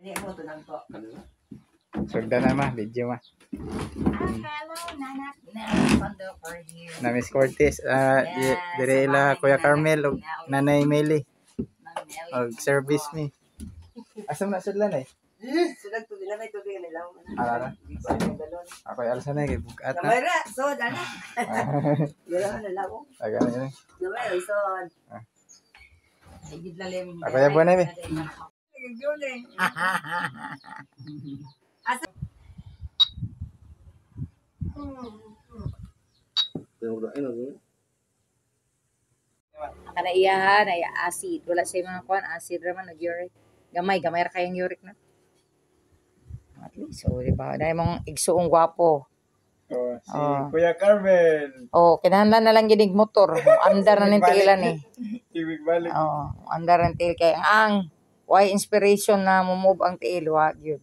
Ini mo to nang to. Sugda na ma, video ma. Hello, nanak. Kondo for you. Na Miss Cortez, dire ila Kuya Carmel ug Nanay Meli. Og service mi. Asa na sudlan eh? Sudag to dila may tubig nila. Ara. Ako ay alsa na kay bugat na. Kamera, so dana. Dila na lawo. Aga na yun. Kamera, so. Ay gidlalim. Ako ya buwan na mi. Asa kana iya na acid wala say mga kuan acid raman nag uric gamay ra kayang uric na at least so di ba dai mong igsuong gwapo Si Kuya Carmel. kinahanglan na lang ginig motor andar na ning tiilan eh Ibig balik. andar ng tiil kay ang why inspiration na mo-move ang tiil wa gyud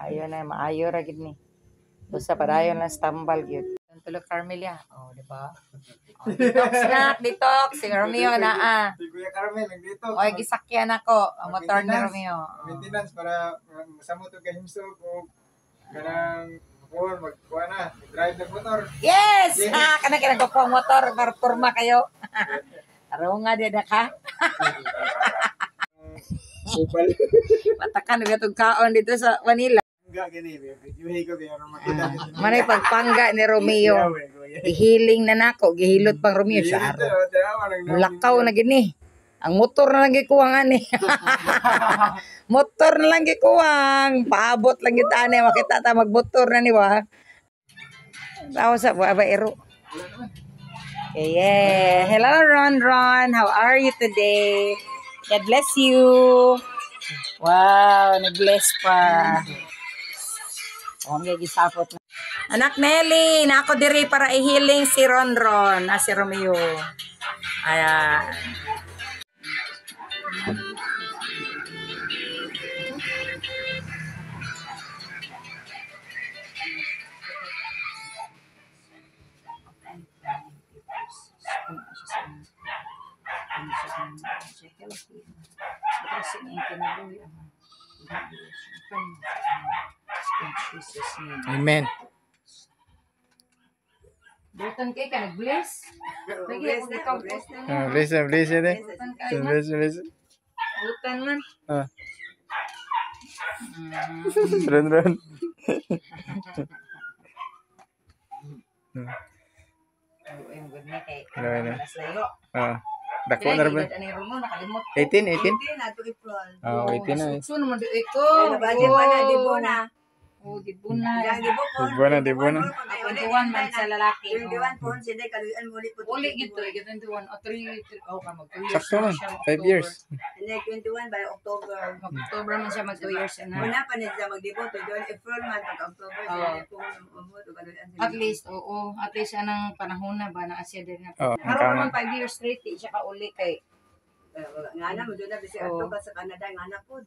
ayo na maayo ra gid ni basta padayon lang stambal gyud tulog Carmelia di ba detox si Romeo na Si Kuya Carmel nagdito. oy gisakyan ako ang motor ni Romeo Maintenance para masamo to kay himsog og kanang magkuha na, drive ng motor. yes kana ko ang motor para porma kayo araw nga dia ka Upal. matakan gatog kaon dito sa Manila Enggak gini, videohay ko biar makita. manay pagpangga ni Romeo gihiling na nako gihilot pang Romeo siya mulakaw na gini ang motor na lang gikuwang ani motor na lang gikuwang paabot lang gid ani makita ta magmotor na ni wa tawo sa baero yeah hello Ron how are you today God bless you wow nag-bless pa gisapot na. Anak Nelly, na ako diri para i-healing si Ron si Romeo. Ayan. Amen. Butan kay ka nag-bless. Lagi ako bless na. Bless deh. Bless. Butan man. Ron. Ayun good na kay. Ano. Layo. Dako na rin. Ani Romo nakalimot. 18. 18 na to April. 18 na. So naman di ko. Budget pa na di po na. Di po na. Di po na. Tuwan man sa lalaki. 21 po, sila kaluyan mo ulit po. Uli gito, 21 o 3 ka mag 2 years. Sakto man. 5 years. And then 21 by October. October man siya mag 2 years na. Una pa niya mag-debut, doon April man, pag-October, sila po umot, kaluyan sila. At least, at least anang panahon na ba na asya din na. Oo, Karoon naman 5 years straight, siya ka uli kay. Nga na, mo doon na, kasi ato ka sa Canada, nga na po.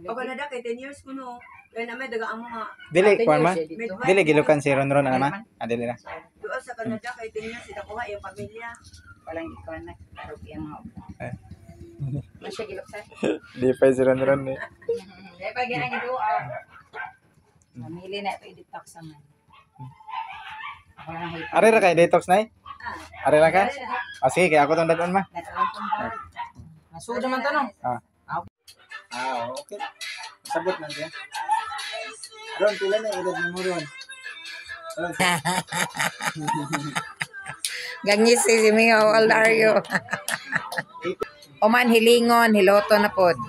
O Canada, kay 10 years ko no. Kaya naman, daga ang mga, Dili, kuan ma. Dili gilukan si Ron ano ma. Dili na. doon sa Canada, kay 10 years, ito ko yung pamilya. Walang ikaw na. Karog yan mga upo. Masya gilok sa. Di pa si Ron eh. Dahil pag yan ang ito, mamili na ito i-detox naman. Ako na nang hipon. Are ra kay detox na Are ra ka? Sige, kaya ako tong dadon ma. Masuda man tanong. Okay. Sabot lang siya. Ron, pila na edad mo Ron? Gangis si Mio, how old are you? Oman hilingon, hiloto na pod.